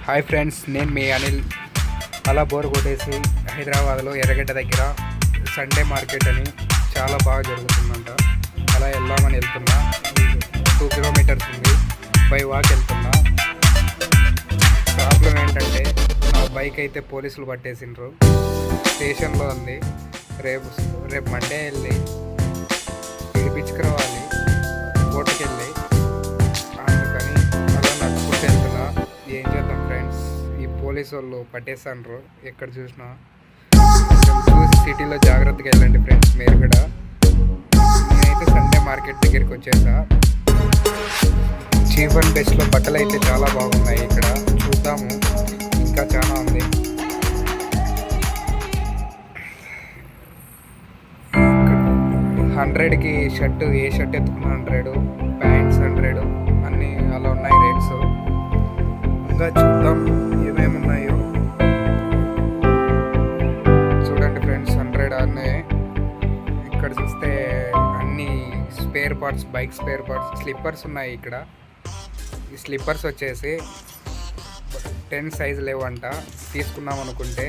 Hi friends, నేను మీ అనిల్. అలా bore కొట్టేసి హైదరాబాద్లో ఎర్రగడ్డ దగ్గర సండే మార్కెట్ అని చాలా బాగా జరుగుతుందంట. అలా వెళ్దామని వెళ్తున్నా. 2 కిలోమీటర్స్ ఉంది. బై వాక్ వెళ్తున్నా. ప్రాబ్లం ఏంటంటే నా బైక్ అయితే పోలీసులు పట్టేసిండ్రు. స్టేషన్లో ఉంది. రేపు మండే వెళ్ళి పిలిపించుకురావాలి కోర్టుకి వెళ్ళి. అందుకని అలా నడుచుకుంటూ వెళ్తున్నా. ఏం చేద్దాం ఫ్రెండ్స్, ఈ పోలీసు వాళ్ళు పట్టేస్తాండ్రు ఎక్కడ చూసినా. చూసి సిటీలో జాగ్రత్తగా వెళ్ళండి ఫ్రెండ్స్ మీరు కూడా. నేనైతే సండే మార్కెట్ దగ్గరికి వచ్చేసా. చీప్ అండ్ బెస్ట్లో బట్టలు అయితే చాలా బాగున్నాయి. ఇక్కడ చూద్దాము, ఇంకా చాలా ఉంది. 100కి షర్టు, ఏ షర్ట్ ఎత్తుకున్న 100, ప్యాంట్స్ 100 అన్నీ అలా ఉన్నాయి రేట్స్. ఇంకా చూద్దాం ఏమేమి ఉన్నాయో. చూడండి ఫ్రెండ్స్, 100 అన్నీ. ఇక్కడ చూస్తే అన్ని spare parts, bike spare parts, slippers ఉన్నాయి ఇక్కడ. ఈ స్లిప్పర్స్ వచ్చేసి 10 సైజు లేవంట. తీసుకున్నాం అనుకుంటే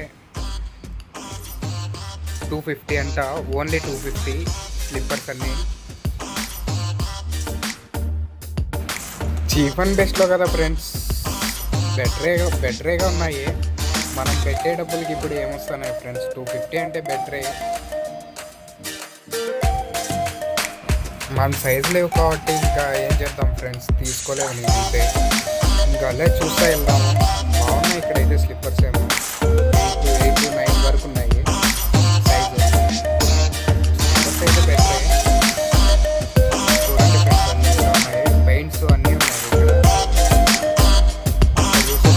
250 అంట. ఓన్లీ 250 స్లిప్పర్స్ అన్నీ. చీప్ అండ్ బెస్ట్లో కదా ఫ్రెండ్స్, బెటరేగా ఉన్నాయి. మనం పెట్టే డబ్బులకి ఇప్పుడు ఏమొస్తున్నాయి ఫ్రెండ్స్? 250 అంటే బెటరే. మన సైజు లేవు కాబట్టి ఇంకా ఏం చేద్దాం ఫ్రెండ్స్, తీసుకోలేము నేనైతే. ఇంకా అలా చూస్తా వెళ్దాము. బాగున్నాయి ఇక్కడైతే స్లిప్పర్స్ ఏమో 8 to 9 వరకు ఉన్నాయి సైజు. స్లిప్పర్స్ అయితే బెటరే. చూడండి ఫ్రెండ్స్, అన్నీ కూడా ఉన్నాయి. పెయింట్స్ అన్నీ ఉన్నాయి ఇక్కడ.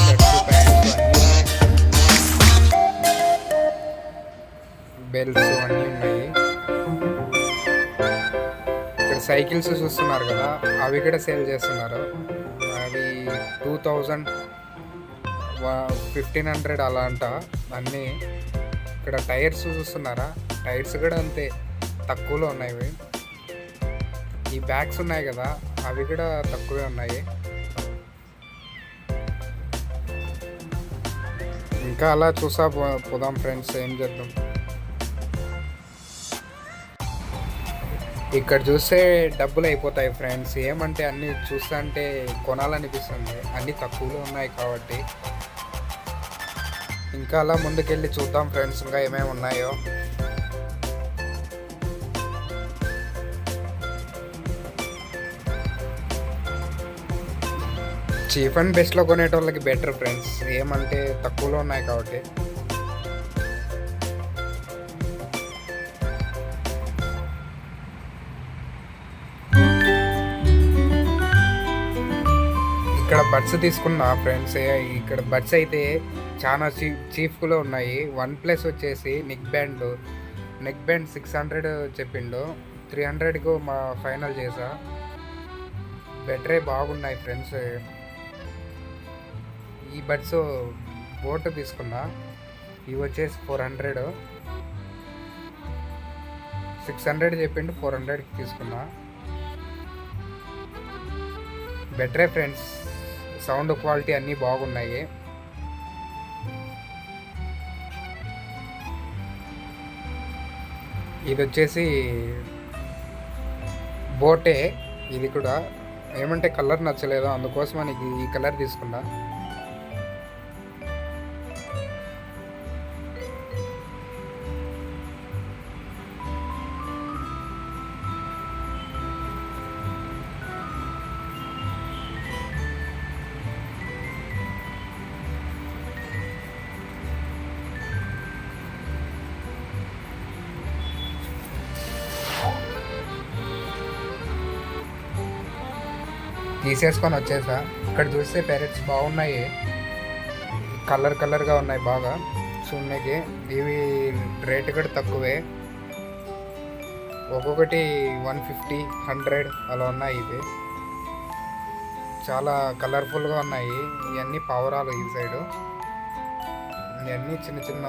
షర్ట్స్, ప్యాంట్స్ అన్నీ ఉన్నాయి. బెల్ట్స్ అన్నీ ఉన్నాయి. ఇక్కడ సైకిల్స్ చూస్తున్నారు కదా, అవి కూడా సేల్ చేస్తున్నారు. అవి 2000, 1500 అలా అంట అన్నీ. ఇక్కడ టైర్స్ చూస్తున్నారా, టైర్స్ కూడా అంతే తక్కువలో ఉన్నాయి. ఈ బ్యాగ్స్ ఉన్నాయి కదా, అవి కూడా తక్కువే ఉన్నాయి. ఇంకా అలా చూసా పోదాం ఫ్రెండ్స్, ఏం చేద్దాం. ఇక్కడ చూస్తే డబ్బులు అయిపోతాయి ఫ్రెండ్స్. ఏమంటే అన్నీ చూస్తుంటే కొనాలనిపిస్తుంది, అన్నీ తక్కువలో ఉన్నాయి కాబట్టి. ఇంకా అలా ముందుకెళ్ళి చూద్దాం ఫ్రెండ్స్, ఇంకా ఏమేమి ఉన్నాయో. చీప్ అండ్ బెస్ట్లో కొనేటోళ్ళకి బెటర్ ఫ్రెండ్స్, ఏమంటే తక్కువలో ఉన్నాయి కాబట్టి. ఇక్కడ బడ్స్ తీసుకున్నా ఫ్రెండ్స్. ఇక్కడ బడ్స్ అయితే చాలా చీప్లో ఉన్నాయి. OnePlus వచ్చేసి నెక్ బ్యాండ్ 600 చెప్పిండు. 300కు మా ఫైనల్ చేసా. బెటరే, బాగున్నాయి ఫ్రెండ్స్. ఈ బడ్స్ బోట్ తీసుకున్నా. ఇవి వచ్చేసి 400, 600 చెప్పిండు, 400కి తీసుకున్నా. బెటరే ఫ్రెండ్స్, సౌండ్ క్వాలిటీ అన్నీ బాగున్నాయి. ఇది వచ్చేసి బోటే. ఇది కూడా ఏమంటే కలర్ నచ్చలేదు, అందుకోసం అని ఈ కలర్ తీసుకున్నా. తీసేసుకొని వచ్చేసా. ఇక్కడ చూస్తే ప్యారెట్స్ బాగున్నాయి, కలర్గా ఉన్నాయి బాగా చూడడానికి. ఇవి రేట్ కూడా తక్కువే, ఒక్కొక్కటి 150, 100 అలా ఉన్నాయి. ఇవి చాలా కలర్ఫుల్గా ఉన్నాయి. ఇవన్నీ పావురాలు ఈ సైడు. ఇవన్నీ చిన్న